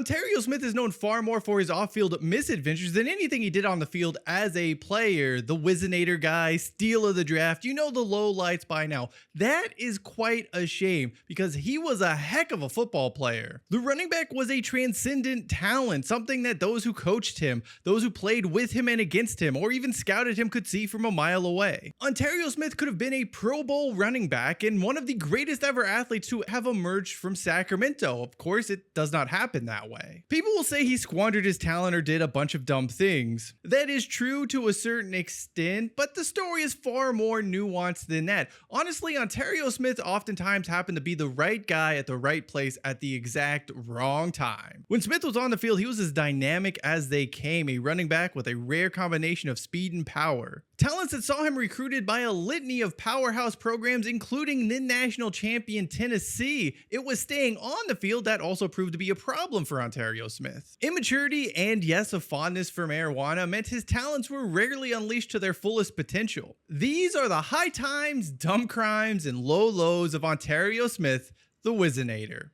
Onterrio Smith is known far more for his off-field misadventures than anything he did on the field as a player. The Whizzinator guy, steal of the draft, you know the low lights by now. That is quite a shame because he was a heck of a football player. The running back was a transcendent talent, something that those who coached him, those who played with him and against him, or even scouted him could see from a mile away. Onterrio Smith could have been a Pro Bowl running back and one of the greatest ever athletes to have emerged from Sacramento. Of course, it does not happen that way. People will say he squandered his talent or did a bunch of dumb things. That is true to a certain extent, but the story is far more nuanced than that. Honestly, Onterrio Smith oftentimes happened to be the right guy at the right place at the exact wrong time. When Smith was on the field, he was as dynamic as they came, a running back with a rare combination of speed and power. Talents that saw him recruited by a litany of powerhouse programs, including the national champion Tennessee. It was staying on the field that also proved to be a problem for Onterrio Smith. Immaturity and, yes, a fondness for marijuana meant his talents were rarely unleashed to their fullest potential. These are the high times, dumb crimes, and low lows of Onterrio Smith, the Whizzinator.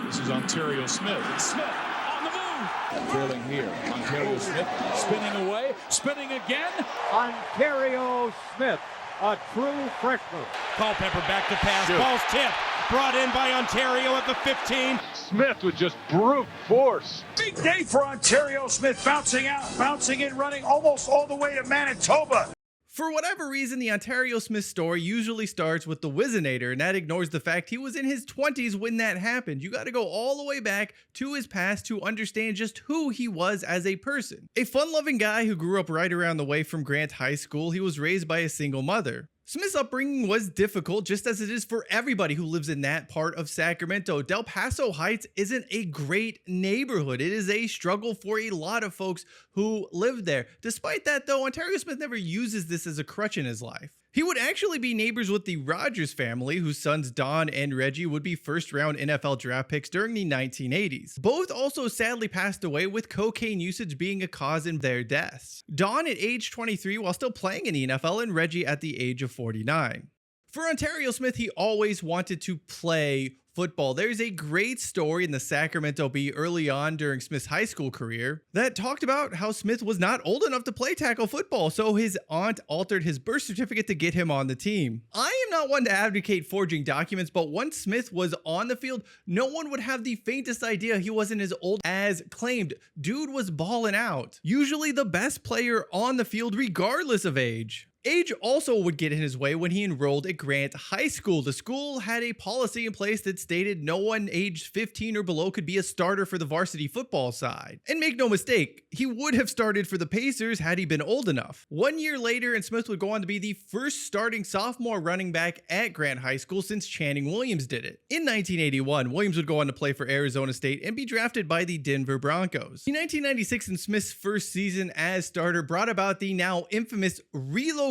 This is Onterrio Smith. It's Smith on the move. Trailing here. Onterrio Smith spinning away, spinning again. Onterrio Smith, a true freshman. Culpepper back to pass. Ball's tipped. Brought in by Onterrio at the 15. Smith with just brute force. Big day for Onterrio Smith, bouncing out, bouncing in, running almost all the way to Manitoba. For whatever reason, the Onterrio Smith story usually starts with the Whizzinator, and that ignores the fact he was in his 20s when that happened. You got to go all the way back to his past to understand just who he was as a person. A fun-loving guy who grew up right around the way from Grant High School, he was raised by a single mother. Smith's upbringing was difficult, just as it is for everybody who lives in that part of Sacramento. Del Paso Heights isn't a great neighborhood. It is a struggle for a lot of folks who live there. Despite that, though, Onterrio Smith never uses this as a crutch in his life. He would actually be neighbors with the Rogers family, whose sons Don and Reggie would be first-round NFL draft picks during the 1980s. Both also sadly passed away, with cocaine usage being a cause in their deaths. Don at age 23 while still playing in the NFL, and Reggie at the age of 49. For Onterrio Smith, he always wanted to play football. There's a great story in the Sacramento Bee early on during Smith's high school career that talked about how Smith was not old enough to play tackle football, so his aunt altered his birth certificate to get him on the team. I am not one to advocate forging documents, but once Smith was on the field, no one would have the faintest idea he wasn't as old as claimed. Dude was balling out. Usually the best player on the field regardless of age. Age also would get in his way when he enrolled at Grant High School. The school had a policy in place that stated no one aged 15 or below could be a starter for the varsity football side. And make no mistake, he would have started for the Pacers had he been old enough. 1 year later, and Smith would go on to be the first starting sophomore running back at Grant High School since Channing Williams did it. In 1981, Williams would go on to play for Arizona State and be drafted by the Denver Broncos. In 1996, and Smith's first season as starter brought about the now infamous relocation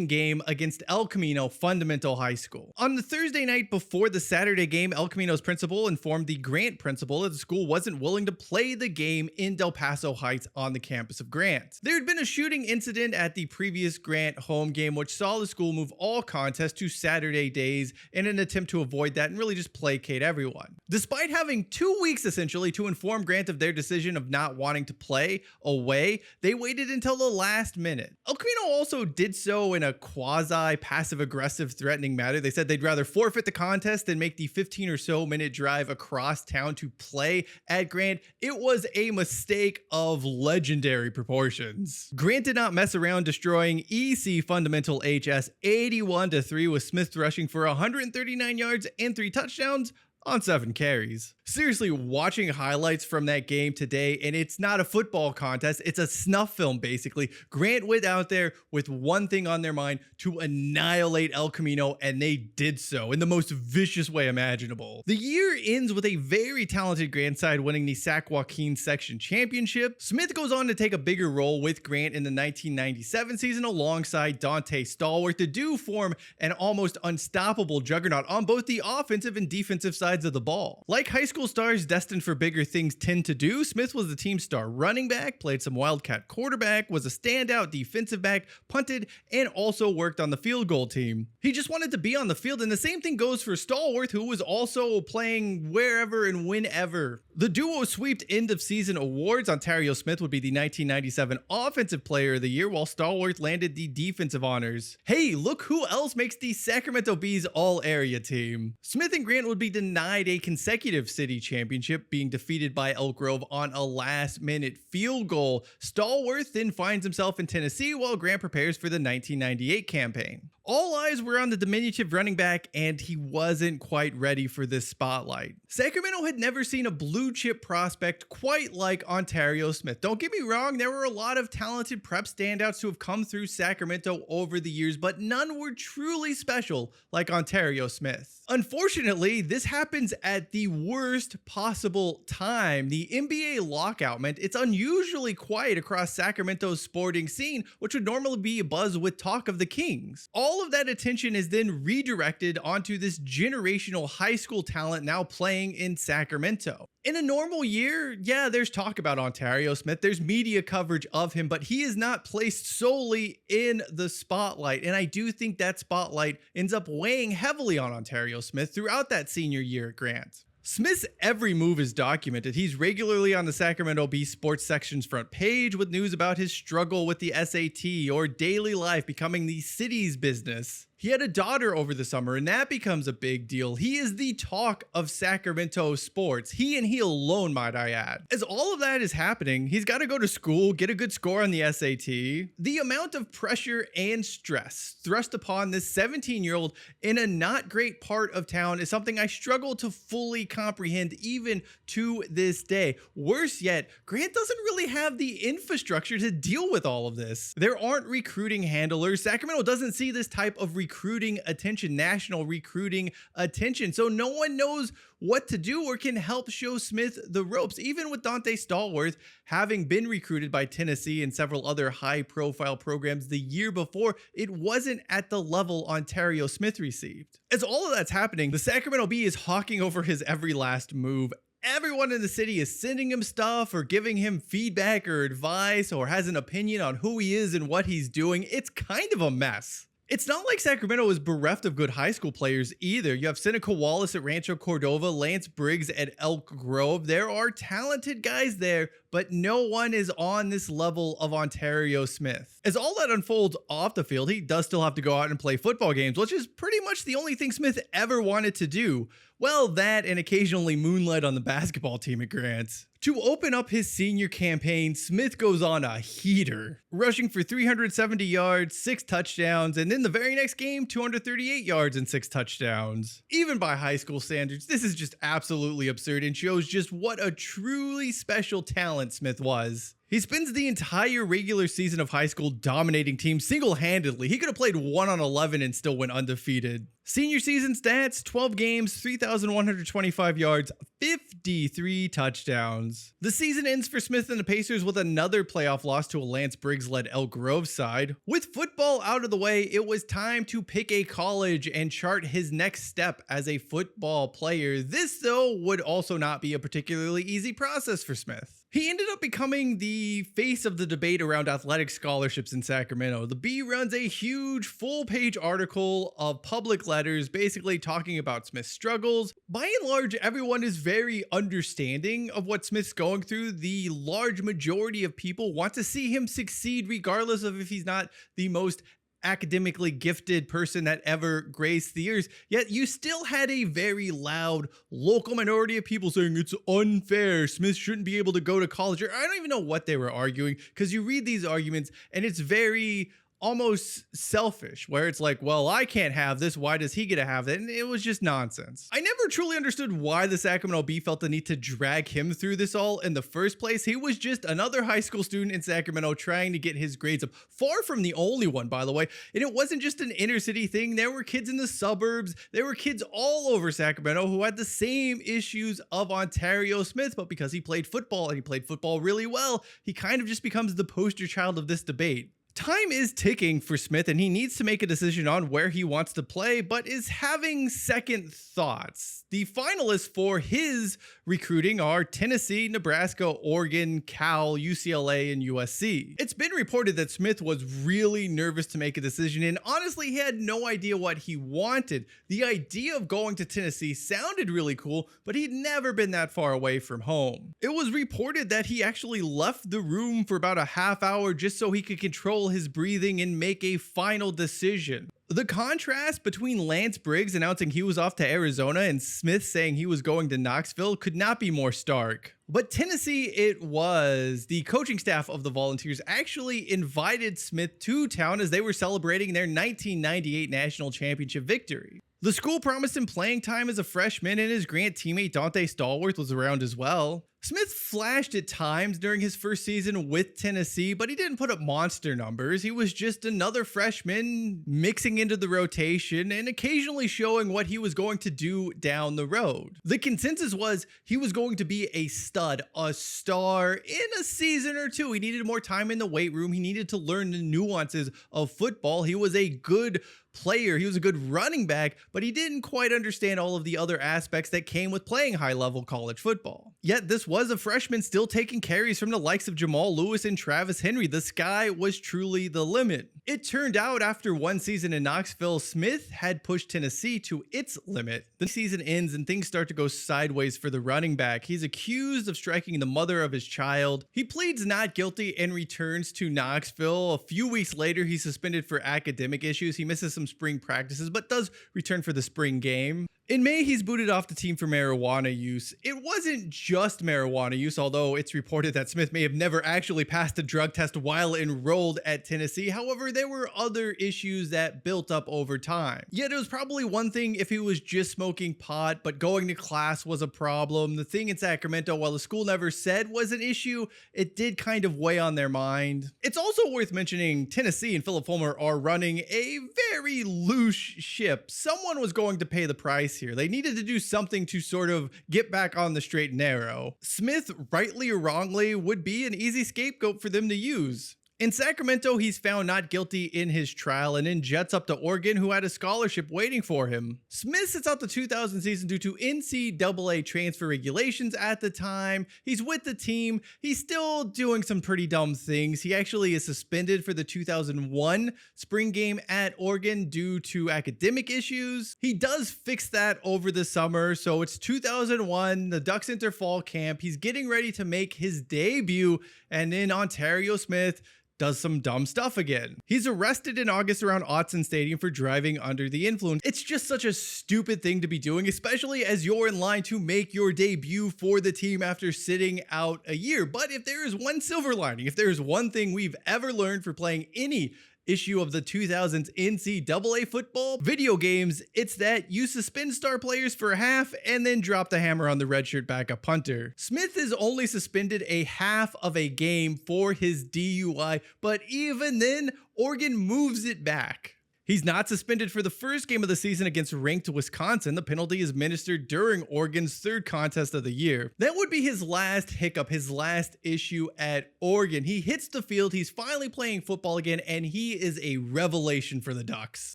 game against El Camino Fundamental High School. On the Thursday night before the Saturday game, El Camino's principal informed the Grant principal that the school wasn't willing to play the game in Del Paso Heights on the campus of Grant. There had been a shooting incident at the previous Grant home game, which saw the school move all contests to Saturday days in an attempt to avoid that and really just placate everyone. Despite having 2 weeks essentially to inform Grant of their decision of not wanting to play away, they waited until the last minute. El Camino also did so in a quasi passive aggressive threatening manner. They said they'd rather forfeit the contest than make the 15 or so minute drive across town to play at Grant. It was a mistake of legendary proportions. Grant did not mess around, destroying EC Fundamental HS 81-3 with Smith rushing for 139 yards and 3 touchdowns on 7 carries. Seriously, watching highlights from that game today, and it's not a football contest, it's a snuff film basically. Grant went out there with one thing on their mind: to annihilate El Camino, and they did so in the most vicious way imaginable. The year ends with a very talented Grant side winning the Sac Joaquin Section Championship. Smith goes on to take a bigger role with Grant in the 1997 season alongside Dante Stallworth. The duo form an almost unstoppable juggernaut on both the offensive and defensive sides sides of the ball. Like high school stars destined for bigger things tend to do, Smith was the team's star running back, played some wildcat quarterback, was a standout defensive back, punted, and also worked on the field goal team. He just wanted to be on the field, and the same thing goes for Stallworth, who was also playing wherever and whenever. The duo sweeped end of season awards. Onterrio Smith would be the 1997 Offensive Player of the Year, while Stallworth landed the defensive honors. Hey, look who else makes the Sacramento Bees all-area team. Smith and Grant would be denied a consecutive city championship, being defeated by Elk Grove on a last-minute field goal. Stallworth then finds himself in Tennessee while Grant prepares for the 1998 campaign. All eyes were on the diminutive running back, and he wasn't quite ready for this spotlight. Sacramento had never seen a blue chip prospect quite like Onterrio Smith. Don't get me wrong, there were a lot of talented prep standouts who have come through Sacramento over the years, but none were truly special like Onterrio Smith. Unfortunately, this happens at the worst possible time. The NBA lockout meant it's unusually quiet across Sacramento's sporting scene, which would normally be abuzz with talk of the Kings. All of that attention is then redirected onto this generational high school talent now playing in Sacramento. In a normal year, yeah, there's talk about Onterrio Smith, there's media coverage of him, but he is not placed solely in the spotlight. And I do think that spotlight ends up weighing heavily on Onterrio Smith throughout that senior year at Grant. Smith's every move is documented. He's regularly on the Sacramento Bee sports section's front page with news about his struggle with the SAT or daily life becoming the city's business. He had a daughter over the summer, and that becomes a big deal. He is the talk of Sacramento sports. He and he alone, might I add. As all of that is happening, he's got to go to school, get a good score on the SAT. The amount of pressure and stress thrust upon this 17-year-old in a not great part of town is something I struggle to fully comprehend even to this day. Worse yet, Grant doesn't really have the infrastructure to deal with all of this. There aren't recruiting handlers. Sacramento doesn't see this type of recruiting attention, national recruiting attention. So no one knows what to do or can help show Smith the ropes. Even with Dante Stallworth having been recruited by Tennessee and several other high-profile programs the year before, it wasn't at the level Onterrio Smith received. As all of that's happening, the Sacramento Bee is hawking over his every last move. Everyone in the city is sending him stuff or giving him feedback or advice or has an opinion on who he is and what he's doing. It's kind of a mess. It's not like Sacramento is bereft of good high school players either. You have Seneca Wallace at Rancho Cordova, Lance Briggs at Elk Grove. There are talented guys there, but no one is on this level of Onterrio Smith. As all that unfolds off the field, he does still have to go out and play football games, which is pretty much the only thing Smith ever wanted to do. Well, that and occasionally moonlight on the basketball team at Grant. To open up his senior campaign, Smith goes on a heater, rushing for 370 yards, 6 touchdowns, and in the very next game, 238 yards and 6 touchdowns. Even by high school standards, this is just absolutely absurd and shows just what a truly special talent Smith was. He spends the entire regular season of high school dominating teams single-handedly. He could have played 1 on 11 and still went undefeated. Senior season stats, 12 games, 3,125 yards, 53 touchdowns. The season ends for Smith and the Pacers with another playoff loss to a Lance Briggs-led Elk Grove side. With football out of the way, it was time to pick a college and chart his next step as a football player. This, though, would also not be a particularly easy process for Smith. He ended up becoming the face of the debate around athletic scholarships in Sacramento. The Bee runs a huge full-page article of public letters basically talking about Smith's struggles. By and large, everyone is very understanding of what Smith's going through. The large majority of people want to see him succeed regardless of if he's not the most academically gifted person that ever graced the earth. Yet you still had a very loud local minority of people saying it's unfair, Smith shouldn't be able to go to college. Or I don't even know what they were arguing, because you read these arguments and it's very almost selfish, where it's like, well, I can't have this, why does he get to have it? And it was just nonsense. I never truly understood why the Sacramento Bee felt the need to drag him through this all in the first place. He was just another high school student in Sacramento trying to get his grades up. Far from the only one, by the way. And it wasn't just an inner city thing. There were kids in the suburbs. There were kids all over Sacramento who had the same issues of Onterrio Smith, but because he played football and he played football really well, he kind of just becomes the poster child of this debate. Time is ticking for Smith and he needs to make a decision on where he wants to play, but is having second thoughts. The finalists for his recruiting are Tennessee, Nebraska, Oregon, Cal, UCLA, and USC. It's been reported that Smith was really nervous to make a decision and honestly he had no idea what he wanted. The idea of going to Tennessee sounded really cool, but he'd never been that far away from home. It was reported that he actually left the room for about a half hour just so he could control his breathing and make a final decision. The contrast between Lance Briggs announcing he was off to Arizona and Smith saying he was going to Knoxville could not be more stark. But Tennessee it was. The coaching staff of the Volunteers actually invited Smith to town as they were celebrating their 1998 national championship victory. The school promised him playing time as a freshman and his Grant teammate Dante Stallworth was around as well. Smith flashed at times during his first season with Tennessee, but he didn't put up monster numbers. He was just another freshman mixing into the rotation and occasionally showing what he was going to do down the road. The consensus was he was going to be a stud, a star in a season or two. He needed more time in the weight room. He needed to learn the nuances of football. He was a good player. He was a good running back, but he didn't quite understand all of the other aspects that came with playing high-level college football. Yet this was a freshman still taking carries from the likes of Jamal Lewis and Travis Henry. The sky was truly the limit. It turned out after one season in Knoxville, Smith had pushed Tennessee to its limit. The season ends and things start to go sideways for the running back. He's accused of striking the mother of his child. He pleads not guilty and returns to Knoxville. A few weeks later, he's suspended for academic issues. He misses some spring practices, but does return for the spring game. In May, he's booted off the team for marijuana use. It wasn't just marijuana use, although it's reported that Smith may have never actually passed a drug test while enrolled at Tennessee. However, there were other issues that built up over time. Yet it was probably one thing if he was just smoking pot, but going to class was a problem. The thing in Sacramento, while the school never said was an issue, it did kind of weigh on their mind. It's also worth mentioning Tennessee and Philip Fulmer are running a very loose ship. Someone was going to pay the price here. They needed to do something to sort of get back on the straight and narrow. Smith, rightly or wrongly, would be an easy scapegoat for them to use. In Sacramento, he's found not guilty in his trial and then jets up to Oregon, who had a scholarship waiting for him. Smith sits out the 2000 season due to NCAA transfer regulations at the time. He's with the team. He's still doing some pretty dumb things. He actually is suspended for the 2001 spring game at Oregon due to academic issues. He does fix that over the summer, so it's 2001, the Ducks enter fall camp. He's getting ready to make his debut, and then Onterrio Smith does some dumb stuff again. He's arrested in August around Autzen Stadium for driving under the influence. It's just such a stupid thing to be doing, especially as you're in line to make your debut for the team after sitting out a year. But if there is one silver lining, if there is one thing we've ever learned for playing any issue of the 2000s NCAA football video games, it's that you suspend star players for half and then drop the hammer on the redshirt backup punter. Smith is only suspended a half of a game for his DUI, but even then, Oregon moves it back. He's not suspended for the first game of the season against ranked Wisconsin. The penalty is administered during Oregon's third contest of the year. That would be his last hiccup, his last issue at Oregon. He hits the field, he's finally playing football again, and he is a revelation for the Ducks.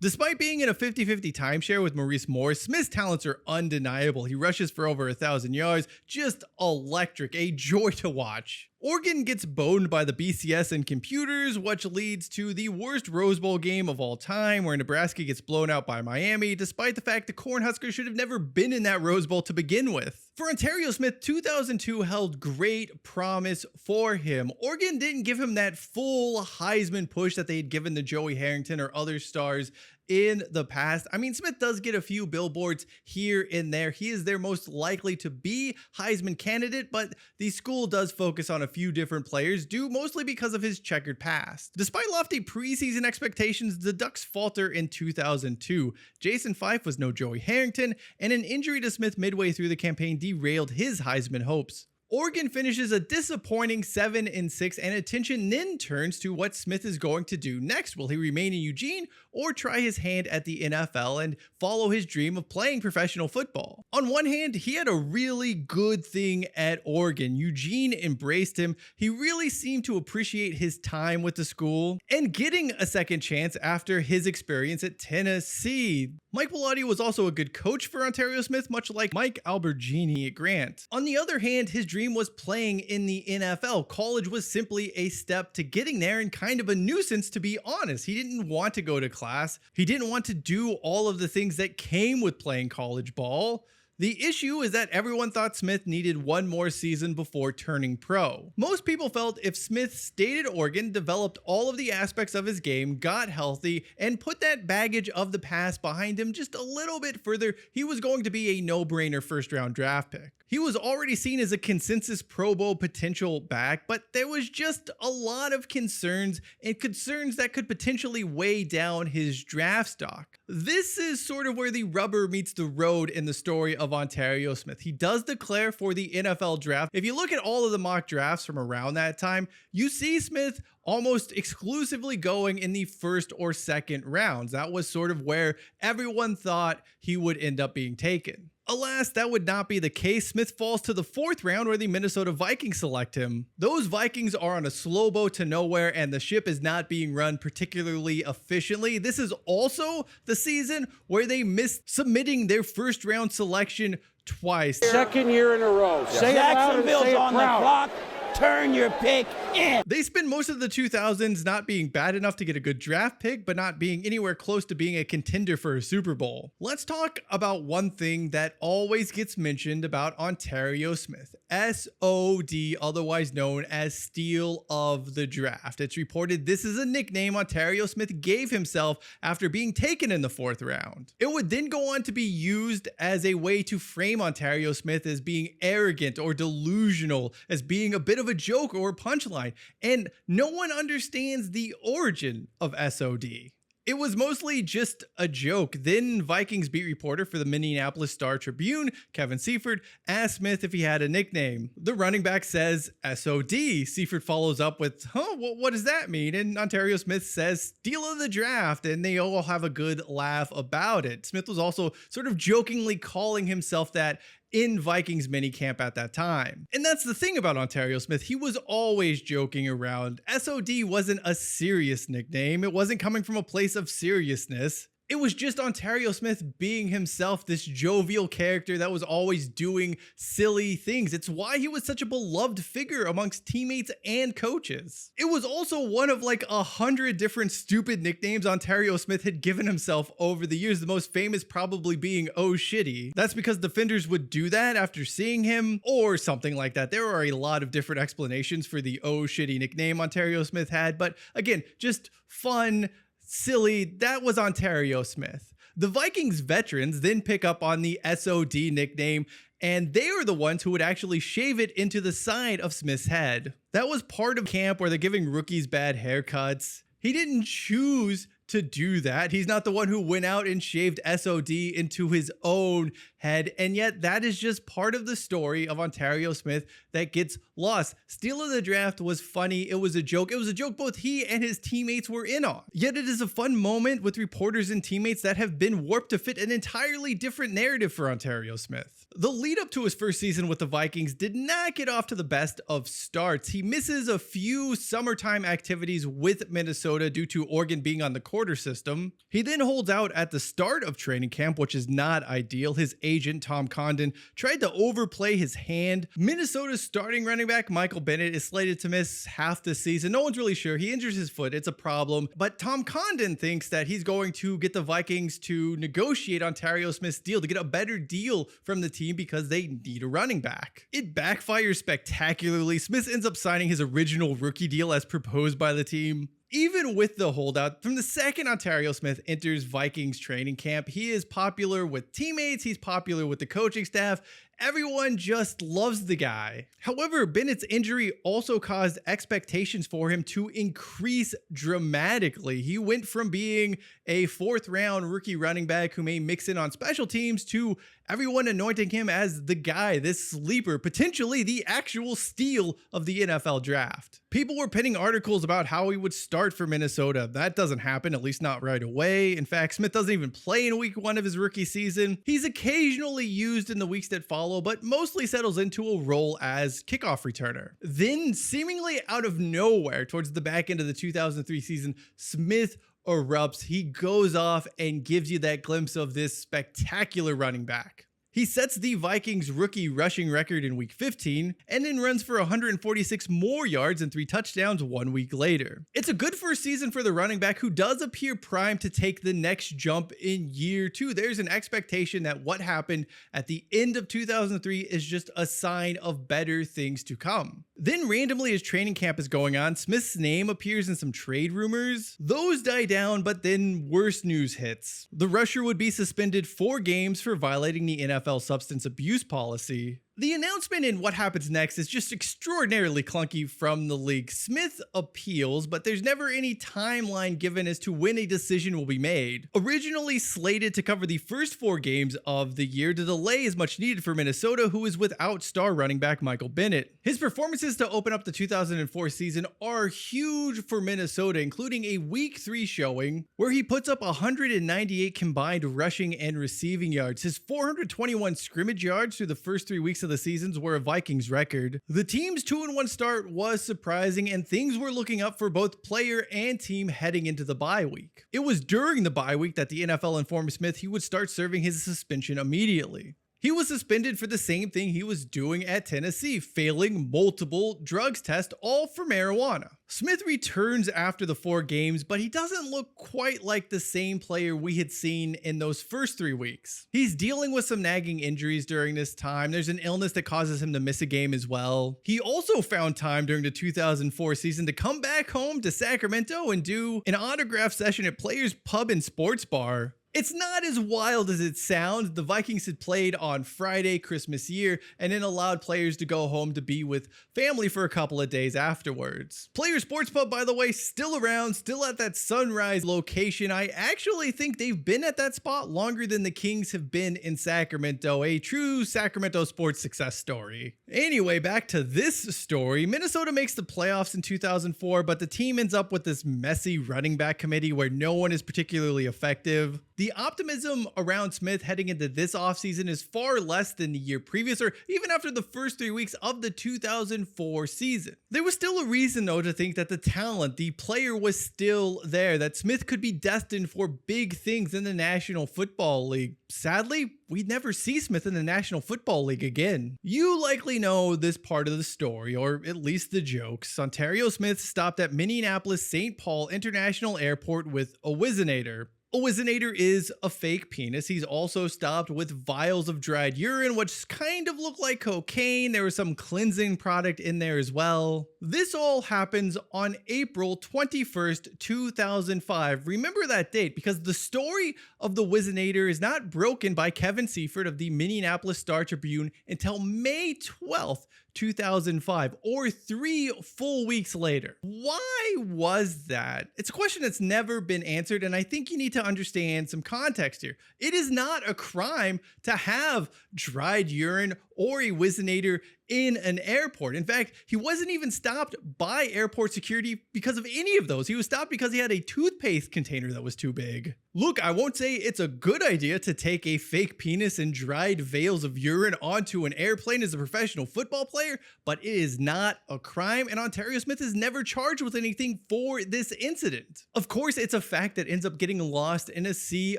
Despite being in a 50-50 timeshare with Maurice Morris, Smith's talents are undeniable. He rushes for over 1,000 yards, just electric, a joy to watch. Oregon gets boned by the BCS and computers, which leads to the worst Rose Bowl game of all time, where Nebraska gets blown out by Miami, despite the fact the Cornhuskers should have never been in that Rose Bowl to begin with. For Onterrio Smith, 2002 held great promise for him. Oregon didn't give him that full Heisman push that they had given to Joey Harrington or other stars in the past. I mean, Smith does get a few billboards here and there. He is their most likely to be Heisman candidate, but the school does focus on a few different players, due mostly because of his checkered past. Despite lofty preseason expectations, the Ducks falter in 2002. Jason Fife was no Joey Harrington, and an injury to Smith midway through the campaign derailed his Heisman hopes. Oregon finishes a disappointing 7-6, and attention then turns to what Smith is going to do next. Will he remain in Eugene or try his hand at the NFL and follow his dream of playing professional football? On one hand, he had a really good thing at Oregon. Eugene embraced him. He really seemed to appreciate his time with the school and getting a second chance after his experience at Tennessee. Mike Bellotti was also a good coach for Onterrio Smith, much like Mike Albergini at Grant. On the other hand, his dream was playing in the NFL. College was simply a step to getting there and kind of a nuisance, to be honest. He didn't want to go to class. He didn't want to do all of the things that came with playing college ball. The issue is that everyone thought Smith needed one more season before turning pro. Most people felt if Smith stayed at Oregon, developed all of the aspects of his game, got healthy, and put that baggage of the past behind him just a little bit further, he was going to be a no-brainer first-round draft pick. He was already seen as a consensus Pro Bowl potential back, but there was just a lot of concerns that could potentially weigh down his draft stock. This is sort of where the rubber meets the road in the story of Onterrio Smith. He does declare for the NFL draft. If you look at all of the mock drafts from around that time, you see Smith almost exclusively going in the first or second rounds. That was sort of where everyone thought he would end up being taken. Alas, that would not be the case. Smith falls to the 4th round where the Minnesota Vikings select him. Those Vikings are on a slow boat to nowhere and the ship is not being run particularly efficiently. This is also the season where they missed submitting their first round selection twice. Second year in a row. Say it loud and say it on the proud. clock. Turn your pick in. They spend most of the 2000s not being bad enough to get a good draft pick, but not being anywhere close to being a contender for a Super Bowl. Let's talk about one thing that always gets mentioned about Onterrio Smith. SOD, otherwise known as Steal of the Draft. It's reported this is a nickname Onterrio Smith gave himself after being taken in the 4th round. It would then go on to be used as a way to frame Onterrio Smith as being arrogant or delusional, as being a bit of a joke or punchline, and no one understands the origin of SOD. It was mostly just a joke. Then Vikings beat reporter for the Minneapolis Star-Tribune, Kevin Seifert, asked Smith if he had a nickname. The running back says SOD. Seifert follows up with, what does that mean? And Onterrio Smith says Steal of the Draft, and they all have a good laugh about it. Smith was also sort of jokingly calling himself that in Vikings minicamp at that time. And that's the thing about Onterrio Smith. He was always joking around. SOD wasn't a serious nickname. It wasn't coming from a place of seriousness. It was just Onterrio Smith being himself, this jovial character that was always doing silly things. It's why he was such a beloved figure amongst teammates and coaches. It was also one of like 100 different stupid nicknames Onterrio Smith had given himself over the years, the most famous probably being Oh Shitty. That's because defenders would do that after seeing him or something like that. There are a lot of different explanations for the Oh Shitty nickname Onterrio Smith had, but again, just fun, silly. That was Onterrio Smith. The Vikings veterans then pick up on the SOD nickname, and they are the ones who would actually shave it into the side of Smith's head. That was part of camp where they're giving rookies bad haircuts. He didn't choose to do that. He's not the one who went out and shaved SOD into his own head, and yet that is just part of the story of Onterrio Smith that gets lost. Steal of the Draft was funny. It was a joke. It was a joke both he and his teammates were in on. Yet it is a fun moment with reporters and teammates that have been warped to fit an entirely different narrative for Onterrio Smith. The lead up to his first season with the Vikings did not get off to the best of starts. He misses a few summertime activities with Minnesota due to Oregon being on the quarter system. He then holds out at the start of training camp, which is not ideal. His agent, Tom Condon, tried to overplay his hand. Minnesota's starting running back, Michael Bennett, is slated to miss half the season. No one's really sure. He injures his foot. It's a problem. But Tom Condon thinks that he's going to get the Vikings to negotiate Onterrio Smith's deal, to get a better deal from the team because they need a running back. It backfires spectacularly. Smith ends up signing his original rookie deal as proposed by the team. Even with the holdout, from the second Onterrio Smith enters Vikings training camp, he is popular with teammates, he's popular with the coaching staff. Everyone just loves the guy. However, Bennett's injury also caused expectations for him to increase dramatically. He went from being a 4th-round rookie running back who may mix in on special teams to everyone anointing him as the guy, this sleeper, potentially the actual steal of the NFL draft. People were penning articles about how he would start for Minnesota. That doesn't happen, at least not right away. In fact, Smith doesn't even play in week 1 of his rookie season. He's occasionally used in the weeks that follow, but mostly settles into a role as kickoff returner. Then, seemingly out of nowhere, towards the back end of the 2003 season, Smith erupts. He goes off and gives you that glimpse of this spectacular running back. He sets the Vikings rookie rushing record in week 15 and then runs for 146 more yards and 3 touchdowns 1 week later. It's a good first season for the running back who does appear primed to take the next jump in year 2. There's an expectation that what happened at the end of 2003 is just a sign of better things to come. Then randomly, as training camp is going on, Smith's name appears in some trade rumors. Those die down, but then worse news hits. The rusher would be suspended 4 games for violating the NFL substance abuse policy. The announcement and what happens next is just extraordinarily clunky from the league. Smith appeals, but there's never any timeline given as to when a decision will be made. Originally slated to cover the first 4 games of the year, the delay is much needed for Minnesota, who is without star running back Michael Bennett. His performances to open up the 2004 season are huge for Minnesota, including a week 3 showing where he puts up 198 combined rushing and receiving yards. His 421 scrimmage yards through the first 3 weeks of the seasons were a Vikings record. The team's 2-1 start was surprising, and things were looking up for both player and team heading into the bye week. It was during the bye week that the NFL informed Smith he would start serving his suspension immediately. He was suspended for the same thing he was doing at Tennessee, failing multiple drugs tests, all for marijuana. Smith returns after the 4 games, but he doesn't look quite like the same player we had seen in those first 3 weeks. He's dealing with some nagging injuries during this time. There's an illness that causes him to miss a game as well. He also found time during the 2004 season to come back home to Sacramento and do an autograph session at Players Pub and Sports Bar. It's not as wild as it sounds. The Vikings had played on Friday, Christmas year, and then allowed players to go home to be with family for a couple of days afterwards. Players Sports Pub, by the way, still around, still at that Sunrise location. I actually think they've been at that spot longer than the Kings have been in Sacramento, a true Sacramento sports success story. Anyway, back to this story. Minnesota makes the playoffs in 2004, but the team ends up with this messy running back committee where no one is particularly effective. The optimism around Smith heading into this offseason is far less than the year previous, or even after the first 3 weeks of the 2004 season. There was still a reason, though, to think that the talent, the player, was still there, that Smith could be destined for big things in the National Football League. Sadly, we'd never see Smith in the National Football League again. You likely know this part of the story, or at least the jokes. Onterrio Smith stopped at Minneapolis-St. Paul International Airport with a Whizzinator. A Whizzinator is a fake penis. He's also stopped with vials of dried urine, which kind of look like cocaine. There was some cleansing product in there as well. This all happens on April 21st, 2005. Remember that date, because the story of the Whizzinator is not broken by Kevin Seifert of the Minneapolis Star-Tribune until May 12th, 2005, or 3 full weeks later. Why was that? It's a question that's never been answered, and I think you need to understand some context here. It is not a crime to have dried urine or a Whizzinator in an airport. In fact, he wasn't even stopped by airport security because of any of those. He was stopped because he had a toothpaste container that was too big. Look, I won't say it's a good idea to take a fake penis and dried vials of urine onto an airplane as a professional football player, but it is not a crime, and Onterrio Smith is never charged with anything for this incident. Of course, it's a fact that ends up getting lost in a sea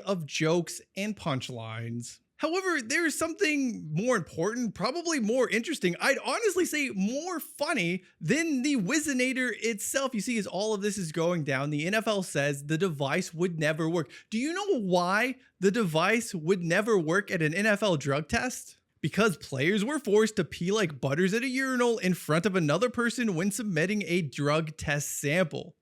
of jokes and punchlines. However, there's something more important, probably more interesting, I'd honestly say more funny than the Whizzinator itself. You see, as all of this is going down, the NFL says the device would never work. Do you know why the device would never work at an NFL drug test? Because players were forced to pee like butters at a urinal in front of another person when submitting a drug test sample.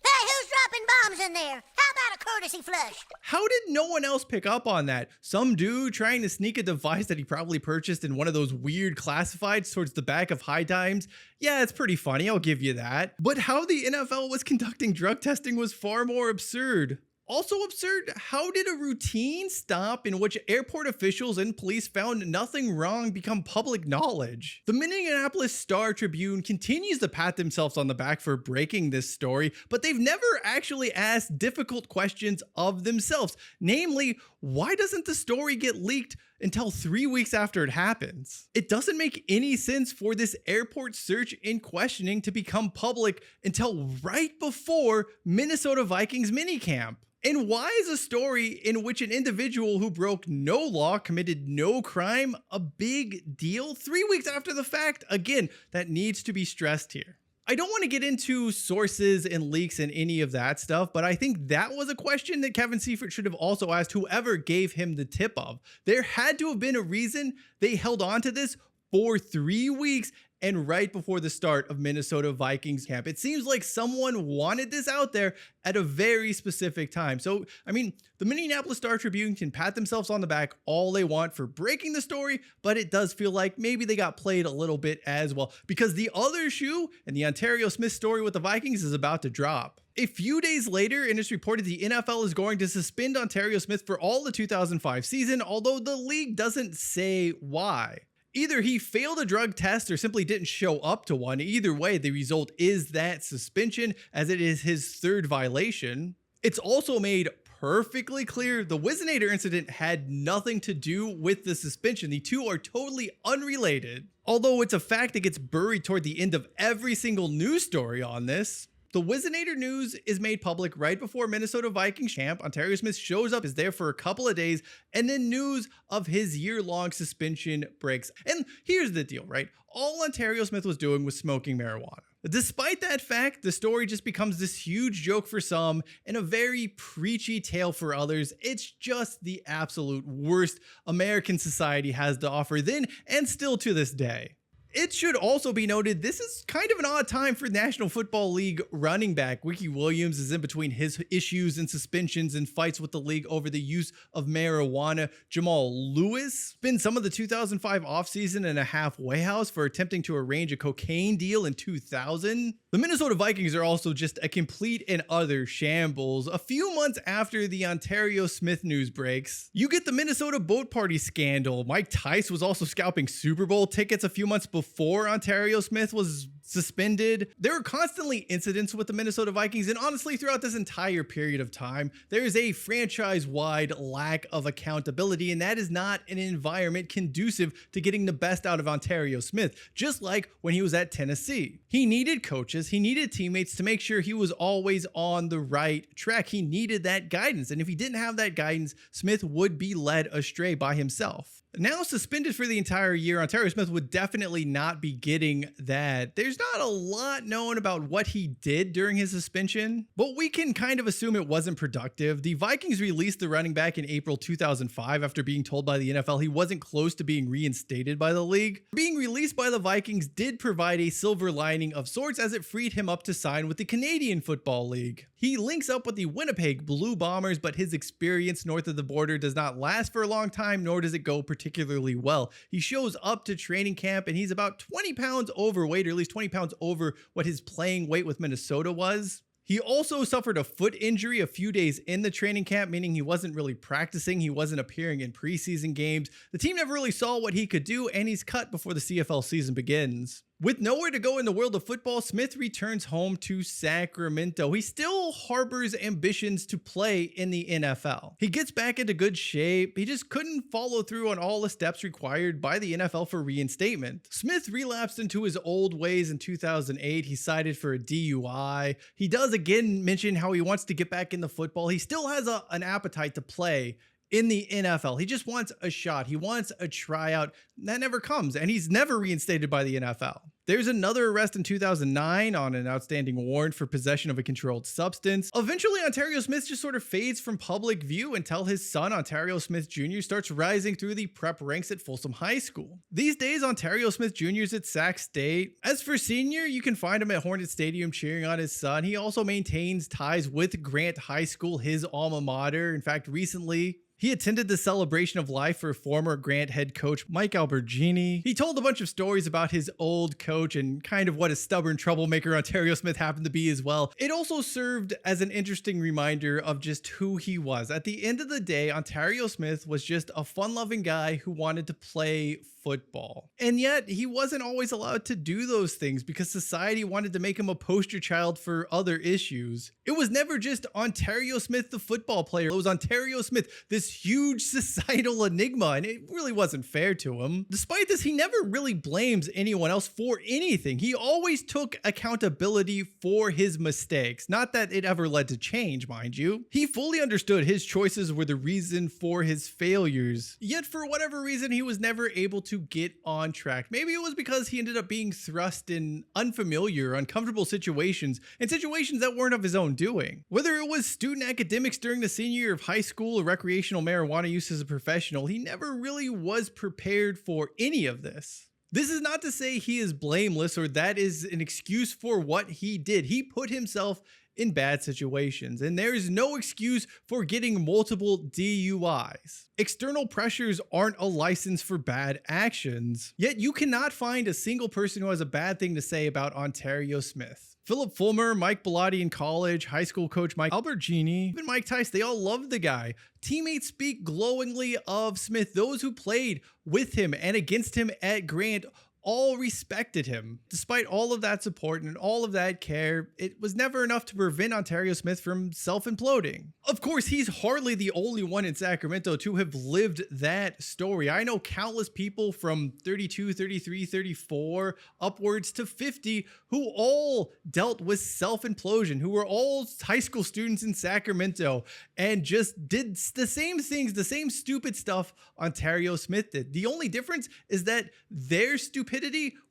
Hey, who's dropping bombs in there? How about a courtesy flush. How did no one else pick up on that? Some dude trying to sneak a device that he probably purchased in one of those weird classifieds towards the back of High Times? Yeah, it's pretty funny, I'll give you that. But how the NFL was conducting drug testing was far more absurd. Also absurd, how did a routine stop in which airport officials and police found nothing wrong become public knowledge? The Minneapolis Star-Tribune continues to pat themselves on the back for breaking this story, but they've never actually asked difficult questions of themselves. Namely, why doesn't the story get leaked until 3 weeks after it happens? It doesn't make any sense for this airport search and questioning to become public until right before Minnesota Vikings minicamp. And why is a story in which an individual who broke no law, committed no crime, a big deal 3 weeks after the fact? Again, that needs to be stressed here. I don't want to get into sources and leaks and any of that stuff, but I think that was a question that Kevin Seifert should have also asked whoever gave him the tip of. There had to have been a reason they held on to this for 3 weeks and right before the start of Minnesota Vikings camp. It seems like someone wanted this out there at a very specific time. So, I mean, the Minneapolis Star-Tribune can pat themselves on the back all they want for breaking the story, but it does feel like maybe they got played a little bit as well, because the other shoe in the Onterrio Smith story with the Vikings is about to drop. A few days later, and it's reported the NFL is going to suspend Onterrio Smith for all the 2005 season, although the league doesn't say why. Either he failed a drug test or simply didn't show up to one. Either way, the result is that suspension, as it is his third violation. It's also made perfectly clear the Whizzinator incident had nothing to do with the suspension. The two are totally unrelated. Although it's a fact that gets buried toward the end of every single news story on this. The Whizzinator news is made public right before Minnesota Vikings camp. Onterrio Smith shows up, is there for a couple of days, and then news of his year-long suspension breaks. And here's the deal, right? All Onterrio Smith was doing was smoking marijuana. Despite that fact, the story just becomes this huge joke for some and a very preachy tale for others. It's just the absolute worst American society has to offer then and still to this day. It should also be noted, this is kind of an odd time for National Football League running back. Ricky Williams is in between his issues and suspensions and fights with the league over the use of marijuana. Jamal Lewis spent some of the 2005 offseason in a halfway house for attempting to arrange a cocaine deal in 2000. The Minnesota Vikings are also just a complete and utter shambles. A few months after the Onterrio Smith news breaks, you get the Minnesota boat party scandal. Mike Tice was also scalping Super Bowl tickets a few months before Onterrio Smith was suspended. There are constantly incidents with the Minnesota Vikings, and honestly, throughout this entire period of time, there is a franchise-wide lack of accountability, and that is not an environment conducive to getting the best out of Onterrio Smith, just like when he was at Tennessee. He needed coaches, he needed teammates to make sure he was always on the right track. He needed that guidance, and if he didn't have that guidance, Smith would be led astray by himself. Now suspended for the entire year, Onterrio Smith would definitely not be getting that. There's not a lot known about what he did during his suspension, but we can kind of assume it wasn't productive. The Vikings released the running back in April 2005 after being told by the NFL he wasn't close to being reinstated by the league. Being released by the Vikings did provide a silver lining of sorts, as it freed him up to sign with the Canadian Football League. He links up with the Winnipeg Blue Bombers, but his experience north of the border does not last for a long time, nor does it go particularly well. He shows up to training camp and he's about 20 pounds overweight, or at least 20 pounds over what his playing weight with Minnesota was. He also suffered a foot injury a few days in the training camp, meaning he wasn't really practicing. He wasn't appearing in preseason games. The team never really saw what he could do, and he's cut before the CFL season begins. With nowhere to go in the world of football, Smith returns home to Sacramento. He still harbors ambitions to play in the NFL. He gets back into good shape. He just couldn't follow through on all the steps required by the NFL for reinstatement. Smith relapsed into his old ways in 2008. He cited for a DUI. He does again mention how he wants to get back into football. He still has an appetite to play in the NFL. He just wants a shot. He wants a tryout. That never comes, and he's never reinstated by the NFL. There's another arrest in 2009 on an outstanding warrant for possession of a controlled substance. Eventually, Onterrio Smith just sort of fades from public view until his son, Onterrio Smith Jr., starts rising through the prep ranks at Folsom High School. These days, Onterrio Smith Jr. is at Sac State. As for Senior, you can find him at Hornet Stadium cheering on his son. He also maintains ties with Grant High School, his alma mater. In fact, recently, he attended the celebration of life for former Grant head coach Mike Albergini. He told a bunch of stories about his old coach and kind of what a stubborn troublemaker Onterrio Smith happened to be as well. It also served as an interesting reminder of just who he was. At the end of the day, Onterrio Smith was just a fun-loving guy who wanted to play football. And yet, he wasn't always allowed to do those things because society wanted to make him a poster child for other issues. It was never just Onterrio Smith, the football player. It was Onterrio Smith, this huge societal enigma, and it really wasn't fair to him. Despite this, he never really blames anyone else for anything. He always took accountability for his mistakes. Not that it ever led to change, mind you. He fully understood his choices were the reason for his failures. Yet, for whatever reason, he was never able to get on track. Maybe it was because he ended up being thrust in unfamiliar, uncomfortable situations, and situations that weren't of his own doing. Whether it was student academics during the senior year of high school or recreational marijuana use as a professional, he never really was prepared for any of this. This is not to say he is blameless or that is an excuse for what he did. He put himself in bad situations, and there is no excuse for getting multiple DUIs. External pressures aren't a license for bad actions. Yet you cannot find a single person who has a bad thing to say about Onterrio Smith. Philip Fulmer, Mike Bellotti in college, high school coach Mike Albergini, even Mike Tice, they all loved the guy. Teammates speak glowingly of Smith. Those who played with him and against him at Grant all respected him. Despite all of that support and all of that care, it was never enough to prevent Onterrio Smith from self-imploding. Of course, he's hardly the only one in Sacramento to have lived that story. I know countless people from 32, 33, 34, upwards to 50 who all dealt with self-implosion, who were all high school students in Sacramento and just did the same things, the same stupid stuff Onterrio Smith did. The only difference is that their stupidity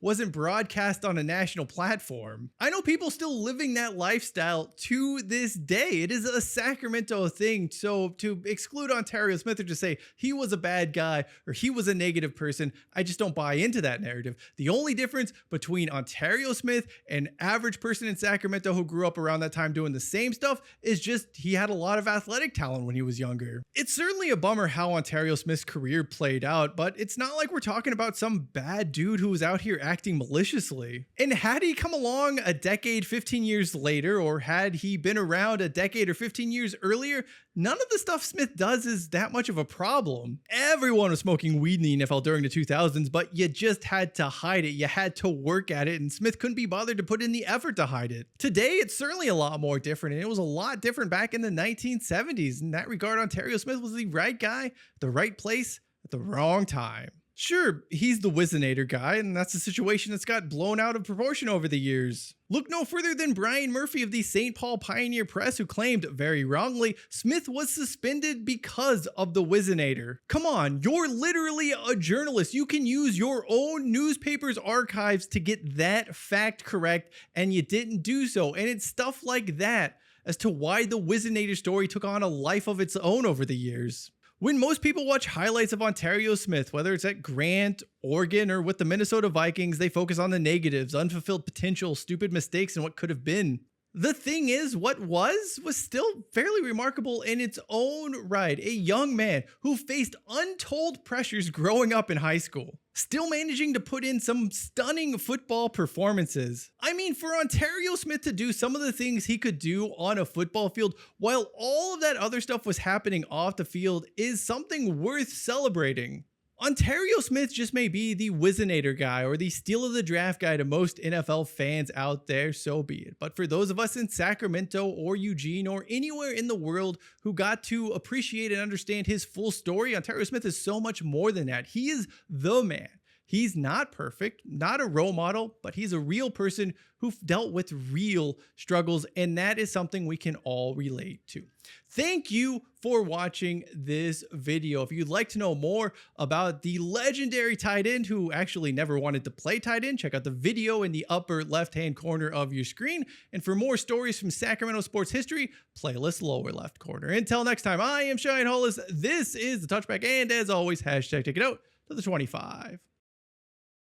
wasn't broadcast on a national platform. I know people still living that lifestyle to this day. It is a Sacramento thing. So to exclude Onterrio Smith or to say he was a bad guy or he was a negative person, I just don't buy into that narrative. The only difference between Onterrio Smith and average person in Sacramento who grew up around that time doing the same stuff is just he had a lot of athletic talent when he was younger. It's certainly a bummer how Onterrio Smith's career played out, but it's not like we're talking about some bad dude who was out here acting maliciously. And had he come along a decade, 15 years later, or had he been around a decade or 15 years earlier, none of the stuff Smith does is that much of a problem. Everyone was smoking weed in the NFL during the 2000s, but you just had to hide it. You had to work at it, and Smith couldn't be bothered to put in the effort to hide it. Today, it's certainly a lot more different, and it was a lot different back in the 1970s. In that regard, Onterrio Smith was the right guy, the right place, at the wrong time. Sure, he's the Whizzinator guy, and that's a situation that's got blown out of proportion over the years. Look no further than Brian Murphy of the St. Paul Pioneer Press, who claimed, very wrongly, Smith was suspended because of the Whizzinator. Come on, you're literally a journalist. You can use your own newspaper's archives to get that fact correct, and you didn't do so. And it's stuff like that as to why the Whizzinator story took on a life of its own over the years. When most people watch highlights of Onterrio Smith, whether it's at Grant, Oregon, or with the Minnesota Vikings, they focus on the negatives, unfulfilled potential, stupid mistakes, and what could have been. The thing is, what was still fairly remarkable in its own right. A young man who faced untold pressures growing up in high school, still managing to put in some stunning football performances. I mean, for Onterrio Smith to do some of the things he could do on a football field while all of that other stuff was happening off the field is something worth celebrating. Onterrio Smith just may be the Whizzinator guy or the steal of the draft guy to most NFL fans out there, so be it. But for those of us in Sacramento or Eugene or anywhere in the world who got to appreciate and understand his full story, Onterrio Smith is so much more than that. He is the man. He's not perfect, not a role model, but he's a real person who dealt with real struggles, and that is something we can all relate to. Thank you for watching this video. If you'd like to know more about the legendary tight end who actually never wanted to play tight end, check out the video in the upper left-hand corner of your screen. And for more stories from Sacramento sports history, playlist lower left corner. Until next time, I am Shine Hollis. This is The Touchback, and as always, hashtag take it out to the 25.